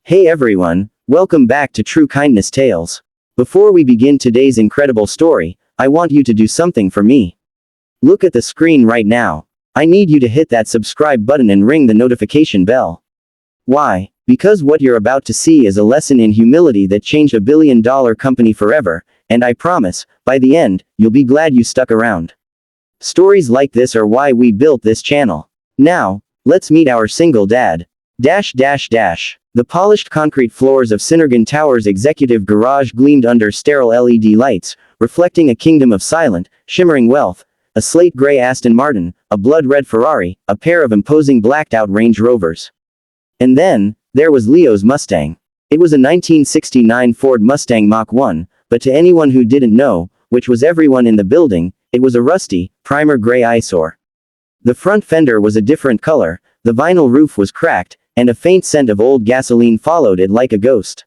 Hey everyone, welcome back to True Kindness Tales. Before we begin today's incredible story, I want you to do something for me. Look at the screen right now. I need you to hit that subscribe button and ring the notification bell. Why? Because what you're about to see is a lesson in humility that changed a billion-dollar company forever, and I promise, by the end, you'll be glad you stuck around. Stories like this are why we built this channel. Now, let's meet our single dad. The polished concrete floors of Synergon Tower's executive garage gleamed under sterile LED lights, reflecting a kingdom of silent, shimmering wealth, a slate gray Aston Martin, a blood-red Ferrari, a pair of imposing blacked-out Range Rovers. And then, there was Leo's Mustang. It was a 1969 Ford Mustang Mach 1, but to anyone who didn't know, which was everyone in the building, it was a rusty, primer gray eyesore. The front fender was a different color, the vinyl roof was cracked, and a faint scent of old gasoline followed it like a ghost.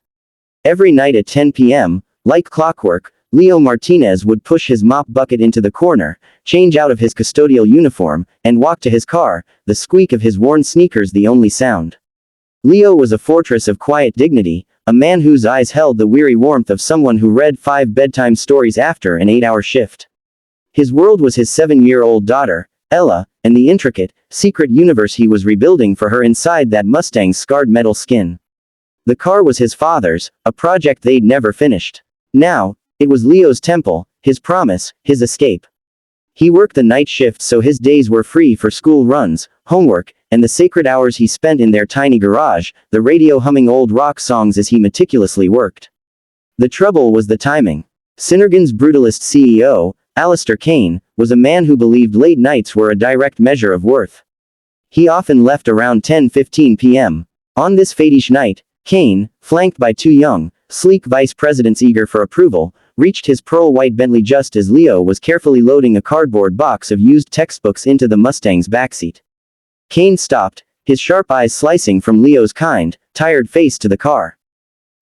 Every night at 10 p.m., like clockwork, Leo Martinez would push his mop bucket into the corner, change out of his custodial uniform, and walk to his car, the squeak of his worn sneakers the only sound. Leo was a fortress of quiet dignity, a man whose eyes held the weary warmth of someone who read 5 bedtime stories after an 8-hour shift. His world was his 7-year-old daughter, Ella, and the intricate, secret universe he was rebuilding for her inside that Mustang's scarred metal skin. The car was his father's, a project they'd never finished. Now, it was Leo's temple, his promise, his escape. He worked the night shift so his days were free for school runs, homework, and the sacred hours he spent in their tiny garage, the radio humming old rock songs as he meticulously worked. The trouble was the timing. Synergon's brutalist CEO, Alistair Kane, was a man who believed late nights were a direct measure of worth. He often left around 10:15 p.m. On this fatish night, Kane, flanked by 2 young, sleek vice presidents eager for approval, reached his pearl-white Bentley just as Leo was carefully loading a cardboard box of used textbooks into the Mustang's backseat. Kane stopped, his sharp eyes slicing from Leo's kind, tired face to the car.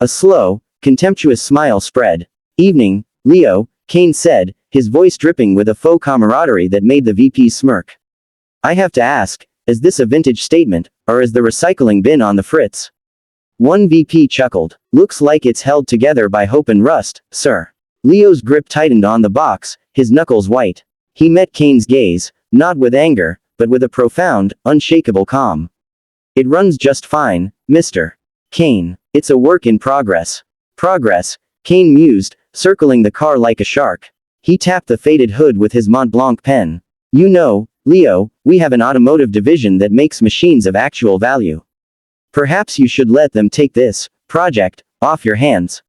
A slow, contemptuous smile spread. "Evening, Leo," Kane said, his voice dripping with a faux camaraderie that made the VP smirk. "I have to ask, is this a vintage statement, or is the recycling bin on the fritz?" One VP chuckled. "Looks like it's held together by hope and rust, sir." Leo's grip tightened on the box, his knuckles white. He met Kane's gaze, not with anger, but with a profound, unshakable calm. "It runs just fine, Mr. Kane. It's a work in progress." "Progress," Kane mused, circling the car like a shark. He tapped the faded hood with his Mont Blanc pen. "You know, Leo, we have an automotive division that makes machines of actual value. Perhaps you should let them take this project off your hands.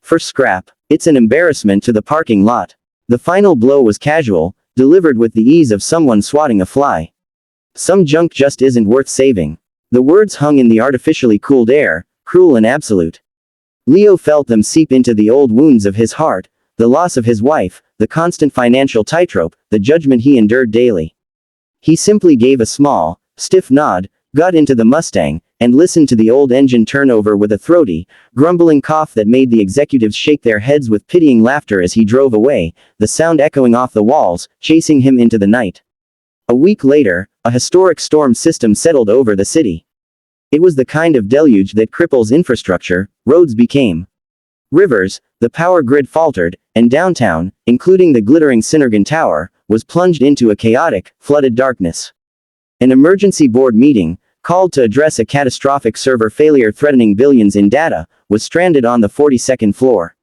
For scrap, it's an embarrassment to the parking lot." The final blow was casual, delivered with the ease of someone swatting a fly. "Some junk just isn't worth saving." The words hung in the artificially cooled air, cruel and absolute. Leo felt them seep into the old wounds of his heart, the loss of his wife, the constant financial tightrope, the judgment he endured daily. He simply gave a small, stiff nod, got into the Mustang, and listened to the old engine turn over with a throaty, grumbling cough that made the executives shake their heads with pitying laughter as he drove away, the sound echoing off the walls, chasing him into the night. A week later, a historic storm system settled over the city. It was the kind of deluge that cripples infrastructure. Roads became rivers, the power grid faltered, and downtown, including the glittering Synergon Tower, was plunged into a chaotic, flooded darkness. An emergency board meeting, called to address a catastrophic server failure threatening billions in data, was stranded on the 42nd floor.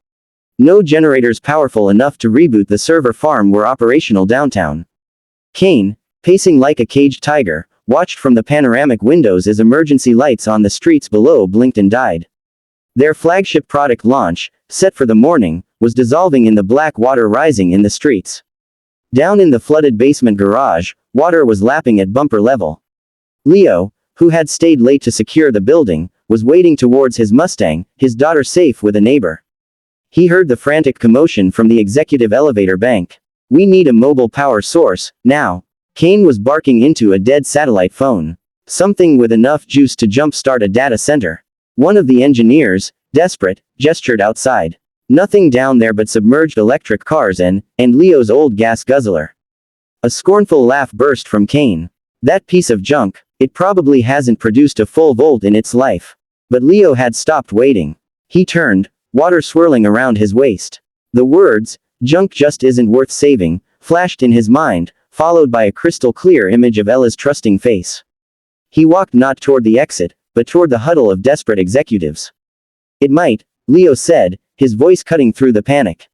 No generators powerful enough to reboot the server farm were operational downtown. Kane, pacing like a caged tiger, watched from the panoramic windows as emergency lights on the streets below blinked and died. Their flagship product launch, set for the morning, was dissolving in the black water rising in the streets. Down in the flooded basement garage, water was lapping at bumper level. Leo, who had stayed late to secure the building, was wading towards his Mustang, his daughter safe with a neighbor. He heard the frantic commotion from the executive elevator bank. "We need a mobile power source, now." Kane was barking into a dead satellite phone. Something with enough juice to jump-start a data center. One of the engineers, desperate, gestured outside. Nothing down there but submerged electric cars and Leo's old gas guzzler. A scornful laugh burst from Kane. "That piece of junk, it probably hasn't produced a full volt in its life." But Leo had stopped waiting. He turned, water swirling around his waist. The words, "Junk just isn't worth saving," flashed in his mind, followed by a crystal-clear image of Ella's trusting face. He walked not toward the exit, but toward the huddle of desperate executives. "It might," Leo said, his voice cutting through the panic.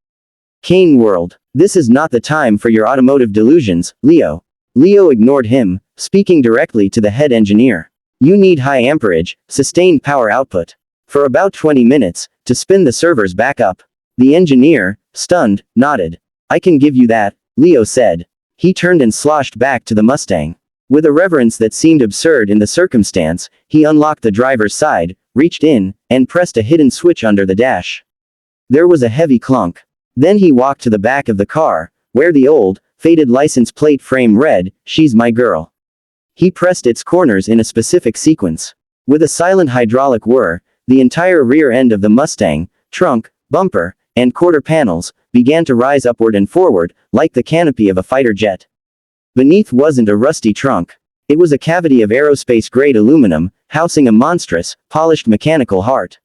"Kane World. This is not the time for your automotive delusions, Leo." Leo ignored him, speaking directly to the head engineer. "You need high amperage, sustained power output. For about 20 minutes, to spin the servers back up." The engineer, stunned, nodded. "I can give you that," Leo said. He turned and sloshed back to the Mustang. With a reverence that seemed absurd in the circumstance, he unlocked the driver's side, reached in, and pressed a hidden switch under the dash. There was a heavy clunk. Then he walked to the back of the car, where the old, faded license plate frame read, "She's my girl." He pressed its corners in a specific sequence. With a silent hydraulic whir, the entire rear end of the Mustang, trunk, bumper, and quarter panels, began to rise upward and forward, like the canopy of a fighter jet. Beneath wasn't a rusty trunk. It was a cavity of aerospace-grade aluminum, housing a monstrous, polished mechanical heart.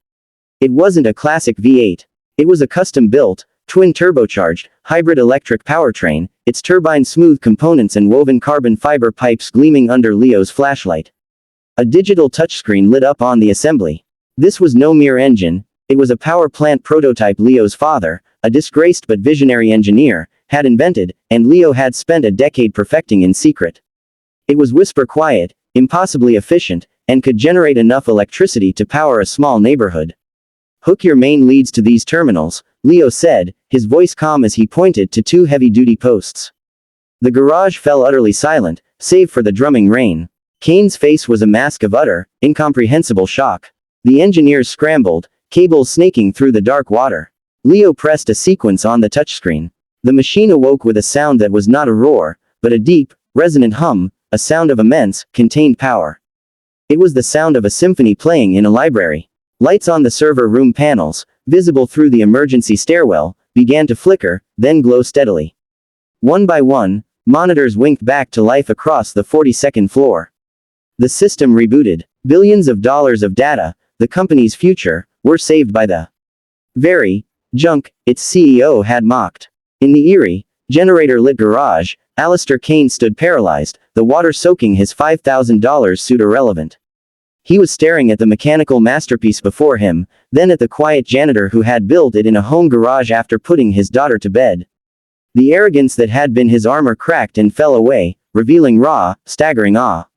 It wasn't a classic V8. It was a custom-built, twin-turbocharged, hybrid electric powertrain, its turbine-smooth components and woven carbon fiber pipes gleaming under Leo's flashlight. A digital touchscreen lit up on the assembly. This was no mere engine, it was a power plant prototype Leo's father, a disgraced but visionary engineer, had invented, and Leo had spent a decade perfecting in secret. It was whisper quiet, impossibly efficient, and could generate enough electricity to power a small neighborhood. "Hook your main leads to these terminals," Leo said, his voice calm as he pointed to two heavy-duty posts. The garage fell utterly silent, save for the drumming rain. Kane's face was a mask of utter, incomprehensible shock. The engineers scrambled, cables snaking through the dark water. Leo pressed a sequence on the touchscreen. The machine awoke with a sound that was not a roar, but a deep, resonant hum, a sound of immense, contained power. It was the sound of a symphony playing in a library. Lights on the server room panels, visible through the emergency stairwell, began to flicker, then glow steadily. One by one, monitors winked back to life across the 42nd floor. The system rebooted. Billions of dollars of data, the company's future, were saved by the very junk its CEO had mocked. In the eerie, generator-lit garage, Alistair Kane stood paralyzed, the water soaking his $5,000 suit irrelevant. He was staring at the mechanical masterpiece before him, then at the quiet janitor who had built it in a home garage after putting his daughter to bed. The arrogance that had been his armor cracked and fell away, revealing raw, staggering awe.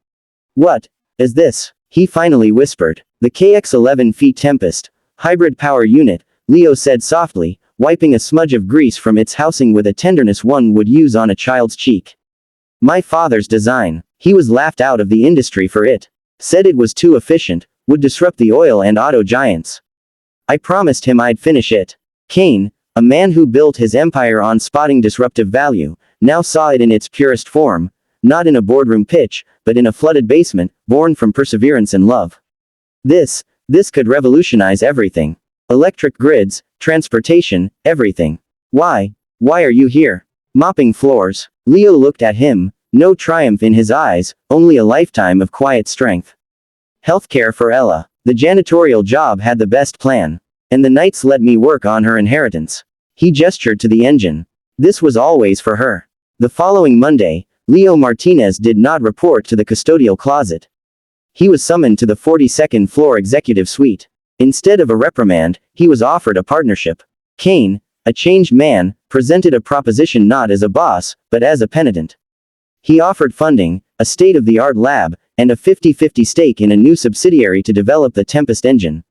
"What is this?" he finally whispered. "The KX-11 feet Tempest, hybrid power unit," Leo said softly, wiping a smudge of grease from its housing with a tenderness one would use on a child's cheek. "My father's design. He was laughed out of the industry for it. Said it was too efficient, would disrupt the oil and auto giants. I promised him I'd finish it." Kane, a man who built his empire on spotting disruptive value, now saw it in its purest form, not in a boardroom pitch, but in a flooded basement, born from perseverance and love. This could revolutionize everything. Electric grids, transportation, everything. Why are you here? Mopping floors. Leo looked at him, no triumph in his eyes, only a lifetime of quiet strength. Healthcare for Ella. The janitorial job had the best plan. And the nights let me work on her inheritance. He gestured to the engine. This was always for her. The following Monday, Leo Martinez did not report to the custodial closet. He was summoned to the 42nd floor executive suite. Instead of a reprimand, he was offered a partnership. Kane, a changed man, presented a proposition not as a boss, but as a penitent. He offered funding, a state-of-the-art lab, and a 50-50 stake in a new subsidiary to develop the Tempest engine.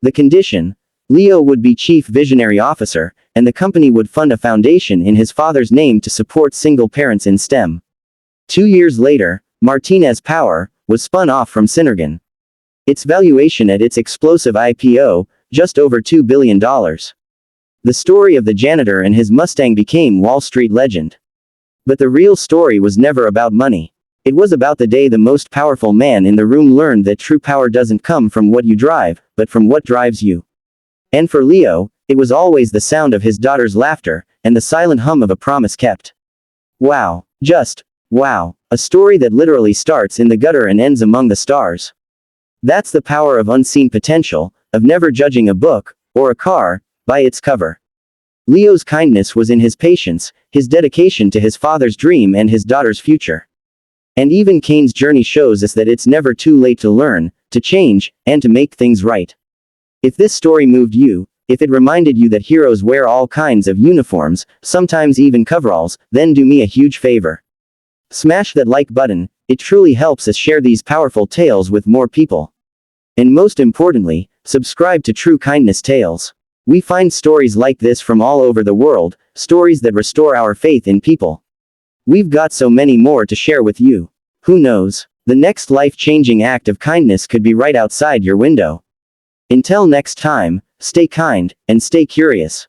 The condition: Leo would be chief visionary officer, and the company would fund a foundation in his father's name to support single parents in STEM. 2 years later, Martinez Power was spun off from Synergon. Its valuation at its explosive IPO, just over $2 billion. The story of the janitor and his Mustang became Wall Street legend. But the real story was never about money. It was about the day the most powerful man in the room learned that true power doesn't come from what you drive, but from what drives you. And for Leo, it was always the sound of his daughter's laughter, and the silent hum of a promise kept. Wow. Just wow. A story that literally starts in the gutter and ends among the stars. That's the power of unseen potential, of never judging a book, or a car, by its cover. Leo's kindness was in his patience, his dedication to his father's dream and his daughter's future. And even Cain's journey shows us that it's never too late to learn, to change, and to make things right. If this story moved you, if it reminded you that heroes wear all kinds of uniforms, sometimes even coveralls, then do me a huge favor. Smash that like button, it truly helps us share these powerful tales with more people. And most importantly, subscribe to True Kindness Tales. We find stories like this from all over the world, stories that restore our faith in people. We've got so many more to share with you. Who knows? The next life-changing act of kindness could be right outside your window. Until next time, stay kind, and stay curious.